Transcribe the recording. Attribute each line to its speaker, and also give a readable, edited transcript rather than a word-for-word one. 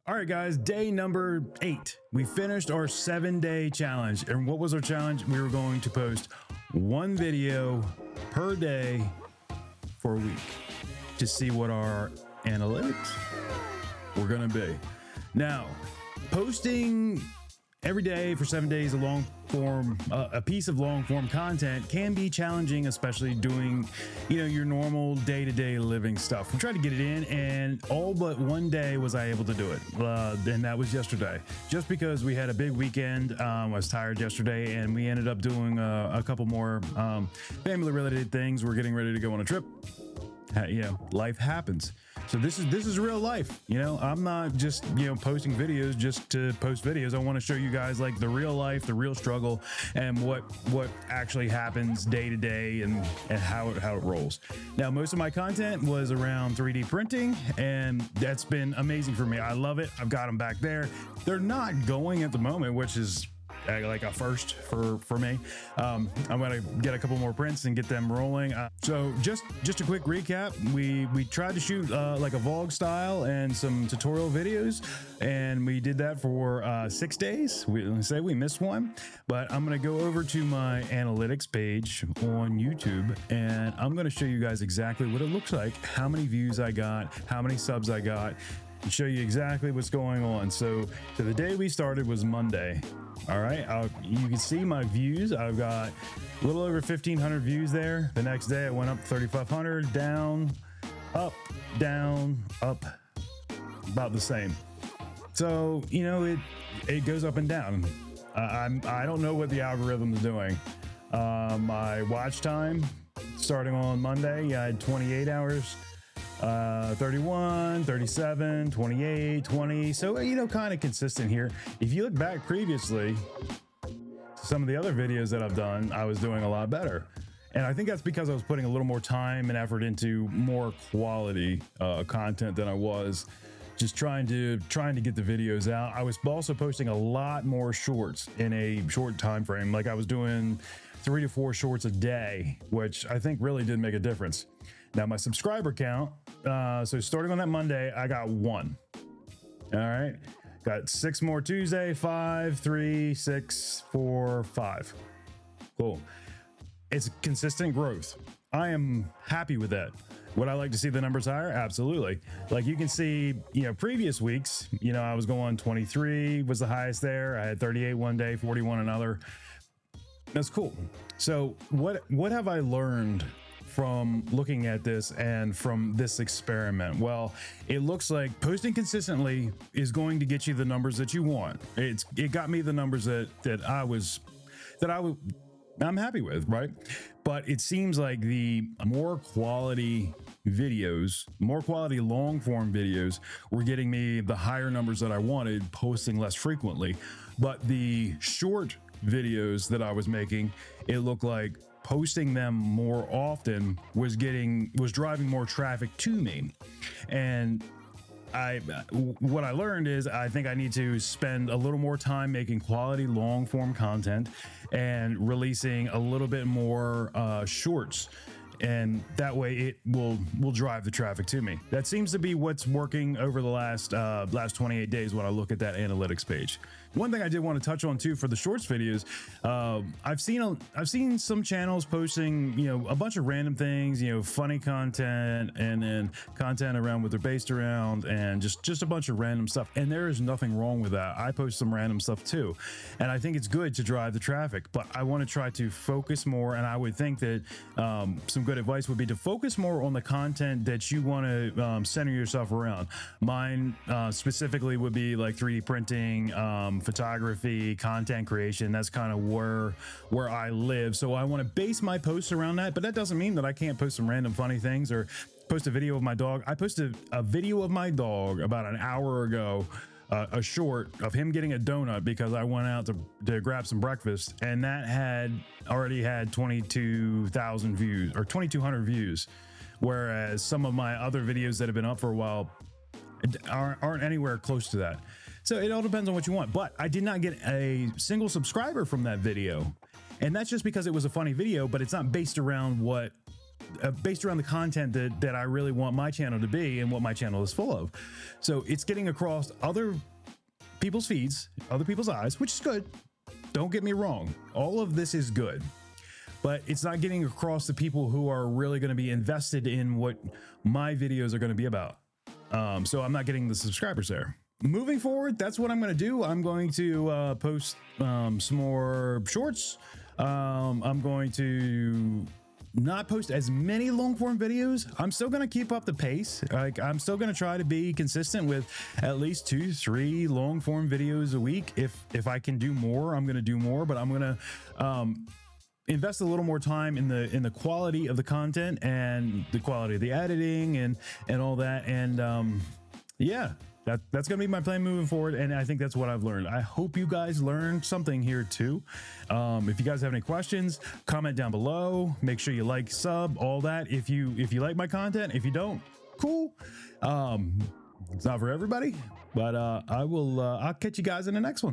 Speaker 1: All right, guys, day number 8. We finished our 7-day challenge. And what was our challenge? We were going to post one video per day for a week to see what our analytics were going to be. Now, posting every day for 7 days a piece of long form content can be challenging, especially doing, your normal day-to-day living stuff. We tried to get it in, and all but one day was I able to do it. And that was yesterday, just because we had a big weekend. I was tired yesterday, and we ended up doing a couple more family-related things. We're getting ready to go on a trip. Life happens. So this is real life. I'm not just, posting videos just to post videos. I want to show you guys like the real life, the real struggle, and what actually happens day to day and how it rolls. Now, most of my content was around 3D printing, and that's been amazing for me. I love it. I've got them back there. They're not going at the moment, which is like a first for me. I'm gonna get a couple more prints and get them rolling. So just a quick recap. We tried to shoot like a vlog style and some tutorial videos, and we did that for 6 days. We missed one, but I'm gonna go over to my analytics page on YouTube, and I'm gonna show you guys exactly what it looks like, how many views I got, how many subs I got, and show you exactly what's going on. So the day we started was Monday. All right, you can see my views. I've got a little over 1,500 views there. The next day I went up 3,500, down, up, about the same. So, it goes up and down. I don't know what the algorithm is doing. My watch time starting on Monday, I had 28 hours. 31, 37, 28, 20. So, kind of consistent here. If you look back previously, some of the other videos that I've done, I was doing a lot better. And I think that's because I was putting a little more time and effort into more quality content than I was just trying to get the videos out. I was also posting a lot more shorts in a short time frame. Like I was doing 3 to 4 shorts a day, which I think really did make a difference. Now my subscriber count, so starting on that Monday, I got 1. All right. Got 6 more Tuesday, 5, 3, 6, 4, 5. Cool. It's consistent growth. I am happy with that. Would I like to see the numbers higher? Absolutely. Like you can see, previous weeks, I was going 23 was the highest there. I had 38 one day, 41 another. That's cool. So what have I learned from looking at this and from this experiment? Well, it looks like posting consistently is going to get you the numbers that you want. It got me the numbers I'm happy with, right? But it seems like the more quality videos, more quality long form videos were getting me the higher numbers that I wanted, posting less frequently. But the short videos that I was making, it looked like posting them more often was driving more traffic to me. And what I learned is I think I need to spend a little more time making quality long form content and releasing a little bit more shorts. And that way it will drive the traffic to me. That seems to be what's working over the last 28 days when I look at that analytics page. One thing I did want to touch on too for the shorts videos, I've seen some channels posting, a bunch of random things, funny content, and then content around what they're based around, and just a bunch of random stuff. And there is nothing wrong with that. I post some random stuff too, and I think it's good to drive the traffic. But I want to try to focus more, and I would think that some good advice would be to focus more on the content that you want to center yourself around. Mine specifically would be like 3D printing, photography, content creation. That's kind of where I live. So I want to base my posts around that, but that doesn't mean that I can't post some random funny things or post a video of my dog. I posted a video of my dog about an hour ago, a short of him getting a donut because I went out to grab some breakfast, and that had already had 22,000 views or 2,200 views. Whereas some of my other videos that have been up for a while aren't anywhere close to that. So it all depends on what you want. But I did not get a single subscriber from that video. And that's just because it was a funny video, but it's not based around what based around the content that I really want my channel to be and what my channel is full of. So it's getting across other people's feeds, other people's eyes, which is good. Don't get me wrong. All of this is good, but it's not getting across the people who are really going to be invested in what my videos are going to be about. So I'm not getting the subscribers there. Moving forward, that's what I'm going to do. I'm going to post some more shorts. I'm going to not post as many long form videos. I'm still going to keep up the pace. Like, I'm still going to try to be consistent with at least 2-3 long form videos a week. If I can do more, I'm going to do more, but I'm going to invest a little more time in the quality of the content and the quality of the editing and all that. And yeah, that's gonna be my plan moving forward, and I think that's what I've learned. I hope you guys learned something here too. If you guys have any questions, comment down below. Make sure you like, sub, all that. If you like my content. If you don't, cool. It's not for everybody, but I'll catch you guys in the next one.